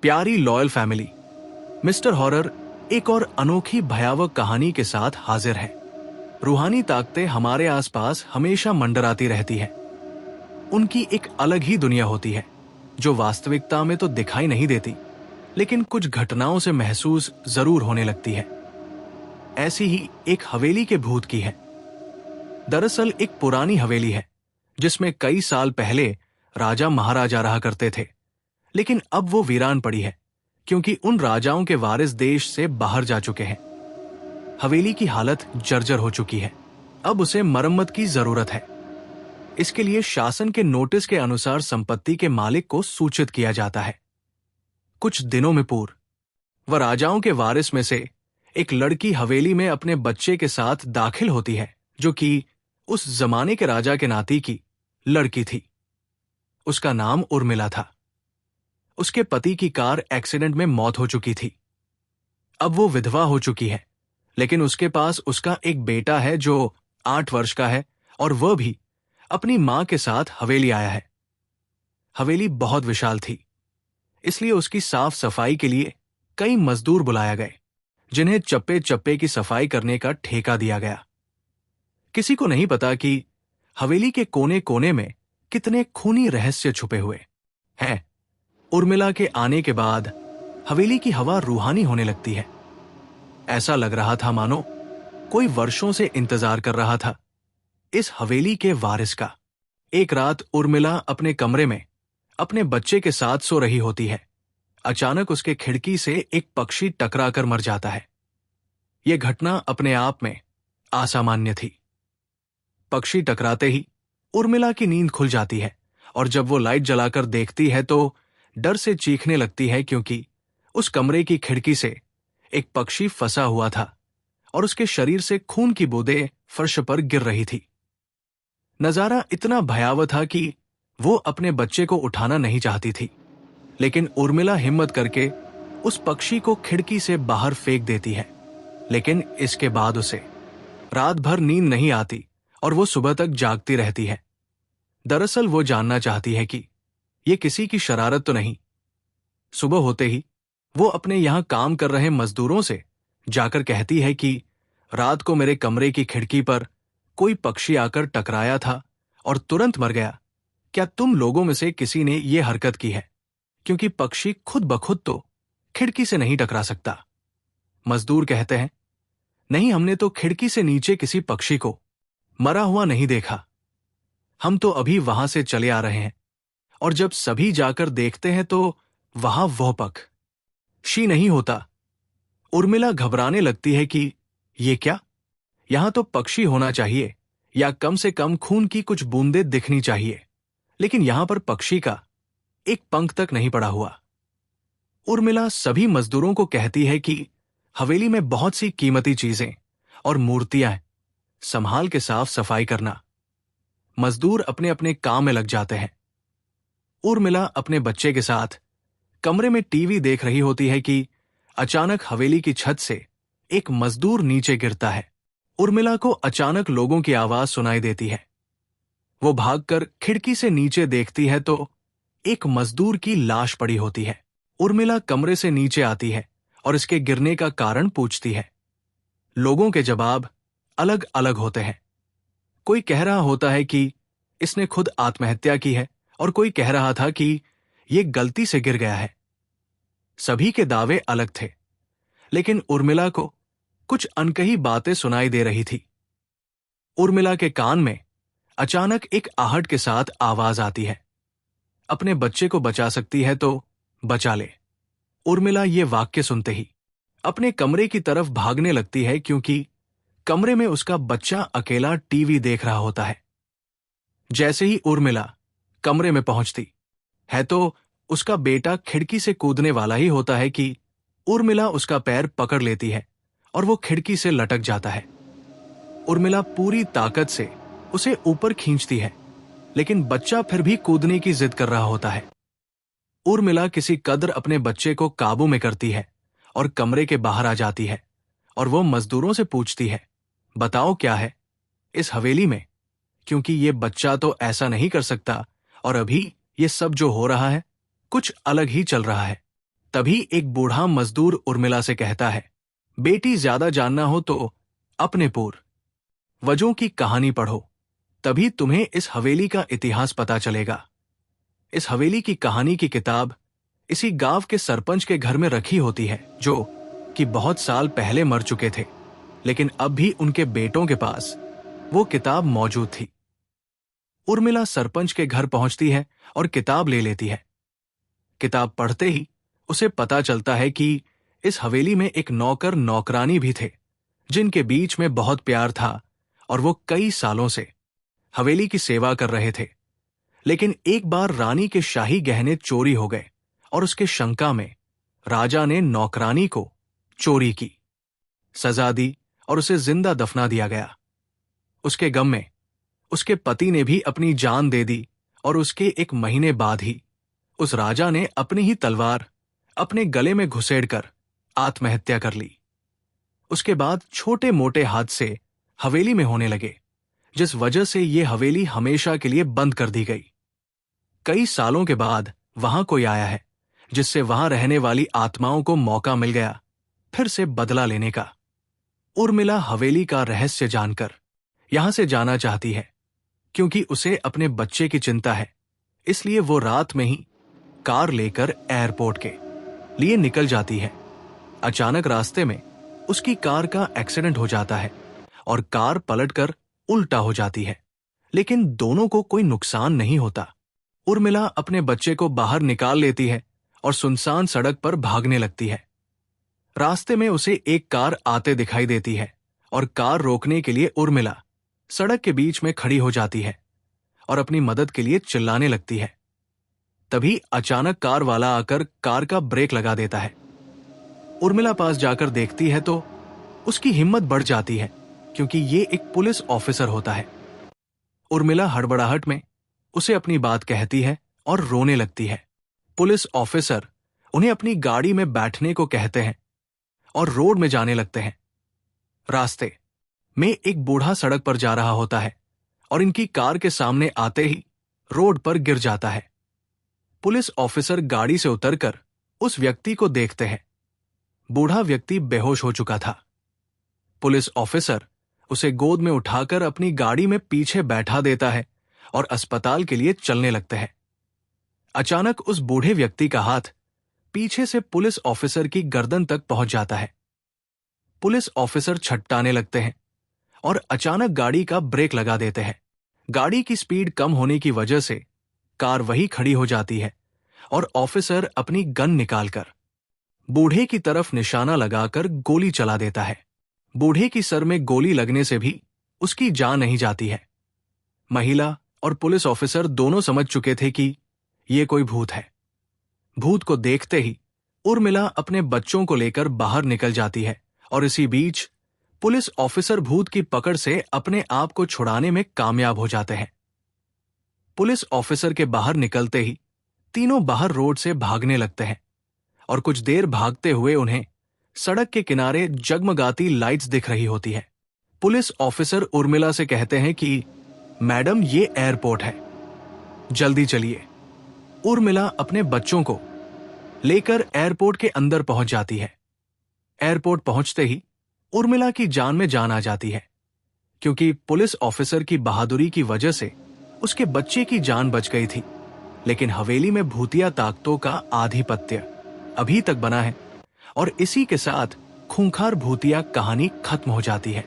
प्यारी loyal family. Mister horror एक और अनोखी भयावह कहानी के साथ हाजिर है। रूहानी ताकतें हमारे आसपास हमेशा मंडराती रहती हैं। उनकी एक अलग ही दुनिया होती है जो वास्तविकता में तो दिखाई नहीं देती, लेकिन कुछ घटनाओं से महसूस जरूर होने लगती है। ऐसी ही एक हवेली के भूत की है। दरअसल एक पुरानी हवेली है जिसमें कई साल पहले राजा महाराजा रहा करते थे, लेकिन अब वो वीरान पड़ी है क्योंकि उन राजाओं के वारिस देश से बाहर जा चुके हैं। हवेली की हालत जर्जर हो चुकी है। अब उसे मरम्मत की जरूरत है। इसके लिए शासन के नोटिस के अनुसार संपत्ति के मालिक को सूचित किया जाता है। कुछ दिनों में पूर्व वह राजाओं के वारिस में से एक लड़की हवेली में अपने बच्चे के साथ दाखिल होती है, जो कि उस जमाने के राजा के नाती की लड़की थी। उसका नाम उर्मिला था। उसके पति की कार एक्सीडेंट में मौत हो चुकी थी। अब वो विधवा हो चुकी है, लेकिन उसके पास उसका एक बेटा है जो 8 वर्ष का है, और वह भी अपनी मां के साथ हवेली आया है। हवेली बहुत विशाल थी, इसलिए उसकी साफ सफाई के लिए कई मजदूर बुलाया गए, जिन्हें चप्पे चप्पे की सफाई करने का ठेका दिया गया। किसी को नहीं पता कि हवेली के कोने कोने में कितने खूनी रहस्य छुपे हुए हैं। उर्मिला के आने के बाद हवेली की हवा रूहानी होने लगती है। ऐसा लग रहा था मानो कोई वर्षों से इंतजार कर रहा था इस हवेली के वारिस का। एक रात उर्मिला अपने कमरे में अपने बच्चे के साथ सो रही होती है। अचानक उसके खिड़की से एक पक्षी टकराकर मर जाता है। यह घटना अपने आप में असामान्य थी। पक्षी टकराते ही उर्मिला की नींद खुल जाती है, और जब वो लाइट जलाकर देखती है तो डर से चीखने लगती है, क्योंकि उस कमरे की खिड़की से एक पक्षी फंसा हुआ था और उसके शरीर से खून की बूंदें फर्श पर गिर रही थी। नजारा इतना भयावह था कि वो अपने बच्चे को उठाना नहीं चाहती थी, लेकिन उर्मिला हिम्मत करके उस पक्षी को खिड़की से बाहर फेंक देती है। लेकिन इसके बाद उसे रात भर नींद नहीं आती और वो सुबह तक जागती रहती है। दरअसल वो जानना चाहती है कि ये किसी की शरारत तो नहीं। सुबह होते ही वो अपने यहां काम कर रहे मजदूरों से जाकर कहती है कि रात को मेरे कमरे की खिड़की पर कोई पक्षी आकर टकराया था और तुरंत मर गया। क्या तुम लोगों में से किसी ने ये हरकत की है? क्योंकि पक्षी खुद ब खुद तो खिड़की से नहीं टकरा सकता। मजदूर कहते हैं, नहीं, हमने तो खिड़की से नीचे किसी पक्षी को मरा हुआ नहीं देखा। हम तो अभी वहां से चले आ रहे हैं, और जब सभी जाकर देखते हैं तो वहां वह पक्षी नहीं होता। उर्मिला घबराने लगती है कि ये क्या? यहां तो पक्षी होना चाहिए, या कम से कम खून की कुछ बूंदें दिखनी चाहिए, लेकिन यहां पर पक्षी का एक पंख तक नहीं पड़ा हुआ। उर्मिला सभी मजदूरों को कहती है कि हवेली में बहुत सी कीमती चीजें और मूर्तियां हैं, संभाल के साफ सफाई करना। मजदूर अपने अपने काम में लग जाते हैं। उर्मिला अपने बच्चे के साथ कमरे में टीवी देख रही होती है कि अचानक हवेली की छत से एक मजदूर नीचे गिरता है। उर्मिला को अचानक लोगों की आवाज सुनाई देती है। वो भागकर खिड़की से नीचे देखती है तो एक मजदूर की लाश पड़ी होती है। उर्मिला कमरे से नीचे आती है और इसके गिरने का कारण पूछती है। लोगों के जवाब अलग अलग होते हैं। कोई कह रहा होता है कि इसने खुद आत्महत्या की है, और कोई कह रहा था कि यह गलती से गिर गया है। सभी के दावे अलग थे, लेकिन उर्मिला को कुछ अनकही बातें सुनाई दे रही थी। उर्मिला के कान में अचानक एक आहट के साथ आवाज आती है, अपने बच्चे को बचा सकती है तो बचा ले। उर्मिला ये वाक्य सुनते ही अपने कमरे की तरफ भागने लगती है, क्योंकि कमरे में उसका बच्चा अकेला टीवी देख रहा होता है। जैसे ही उर्मिला कमरे में पहुंचती है तो उसका बेटा खिड़की से कूदने वाला ही होता है कि उर्मिला उसका पैर पकड़ लेती है और वो खिड़की से लटक जाता है। उर्मिला पूरी ताकत से उसे ऊपर खींचती है, लेकिन बच्चा फिर भी कूदने की जिद कर रहा होता है। उर्मिला किसी कदर अपने बच्चे को काबू में करती है और कमरे के बाहर आ जाती है, और वो मजदूरों से पूछती है, बताओ क्या है इस हवेली में, क्योंकि ये बच्चा तो ऐसा नहीं कर सकता, और अभी ये सब जो हो रहा है कुछ अलग ही चल रहा है। तभी एक बूढ़ा मजदूर उर्मिला से कहता है, बेटी ज्यादा जानना हो तो अपने पूर्वजों की कहानी पढ़ो, तभी तुम्हें इस हवेली का इतिहास पता चलेगा। इस हवेली की कहानी की किताब इसी गांव के सरपंच के घर में रखी होती है, जो कि बहुत साल पहले मर चुके थे, लेकिन अब भी उनके बेटों के पास वो किताब मौजूद थी। उर्मिला सरपंच के घर पहुंचती है और किताब ले लेती है। किताब पढ़ते ही उसे पता चलता है कि इस हवेली में एक नौकर नौकरानी भी थे, जिनके बीच में बहुत प्यार था और वो कई सालों से हवेली की सेवा कर रहे थे। लेकिन एक बार रानी के शाही गहने चोरी हो गए और उसके शंका में राजा ने नौकरानी को चोरी की सजा दी और उसे जिंदा दफना दिया गया। उसके गम में उसके पति ने भी अपनी जान दे दी और उसके 1 महीने बाद ही उस राजा ने अपनी ही तलवार अपने गले में घुसेड़कर आत्महत्या कर ली। उसके बाद छोटे मोटे हादसे हवेली में होने लगे, जिस वजह से यह हवेली हमेशा के लिए बंद कर दी गई। कई सालों के बाद वहां कोई आया है, जिससे वहां रहने वाली आत्माओं को मौका मिल गया फिर से बदला लेने का। उर्मिला हवेली का रहस्य जानकर यहां से जाना चाहती है, क्योंकि उसे अपने बच्चे की चिंता है। इसलिए वो रात में ही कार लेकर एयरपोर्ट के लिए निकल जाती है। अचानक रास्ते में उसकी कार का एक्सीडेंट हो जाता है और कार पलटकर उल्टा हो जाती है, लेकिन दोनों को कोई नुकसान नहीं होता। उर्मिला अपने बच्चे को बाहर निकाल लेती है और सुनसान सड़क पर भागने लगती है। रास्ते में उसे एक कार आते दिखाई देती है और कार रोकने के लिए उर्मिला सड़क के बीच में खड़ी हो जाती है और अपनी मदद के लिए चिल्लाने लगती है। तभी अचानक कार वाला आकर कार का ब्रेक लगा देता है। उर्मिला पास जाकर देखती है तो उसकी हिम्मत बढ़ जाती है, क्योंकि ये एक पुलिस ऑफिसर होता है। उर्मिला हड़बड़ाहट में उसे अपनी बात कहती है और रोने लगती है। पुलिस ऑफिसर उन्हें अपनी गाड़ी में बैठने को कहते हैं और रोड में जाने लगते हैं। रास्ते में एक बूढ़ा सड़क पर जा रहा होता है और इनकी कार के सामने आते ही रोड पर गिर जाता है। पुलिस ऑफिसर गाड़ी से उतरकर उस व्यक्ति को देखते हैं। बूढ़ा व्यक्ति बेहोश हो चुका था। पुलिस ऑफिसर उसे गोद में उठाकर अपनी गाड़ी में पीछे बैठा देता है और अस्पताल के लिए चलने लगते हैं। अचानक उस बूढ़े व्यक्ति का हाथ पीछे से पुलिस ऑफिसर की गर्दन तक पहुंच जाता है। पुलिस ऑफिसर छटपटाने लगते हैं और अचानक गाड़ी का ब्रेक लगा देते हैं। गाड़ी की स्पीड कम होने की वजह से कार वहीं खड़ी हो जाती है और ऑफिसर अपनी गन निकालकर बूढ़े की तरफ निशाना लगाकर गोली चला देता है। बूढ़े की सर में गोली लगने से भी उसकी जान नहीं जाती है। महिला और पुलिस ऑफिसर दोनों समझ चुके थे कि यह कोई भूत है। भूत को देखते ही उर्मिला अपने बच्चों को लेकर बाहर निकल जाती है और इसी बीच पुलिस ऑफिसर भूत की पकड़ से अपने आप को छुड़ाने में कामयाब हो जाते हैं। पुलिस ऑफिसर के बाहर निकलते ही तीनों बाहर रोड से भागने लगते हैं और कुछ देर भागते हुए उन्हें सड़क के किनारे जगमगाती लाइट्स दिख रही होती है। पुलिस ऑफिसर उर्मिला से कहते हैं कि मैडम, ये एयरपोर्ट है, जल्दी चलिए। उर्मिला अपने बच्चों को लेकर एयरपोर्ट के अंदर पहुंच जाती है। एयरपोर्ट पहुंचते ही उर्मिला की जान में जान आ जाती है, क्योंकि पुलिस ऑफिसर की बहादुरी की वजह से उसके बच्चे की जान बच गई थी। लेकिन हवेली में भूतिया ताकतों का आधिपत्य अभी तक बना है और इसी के साथ खूंखार भूतिया कहानी खत्म हो जाती है।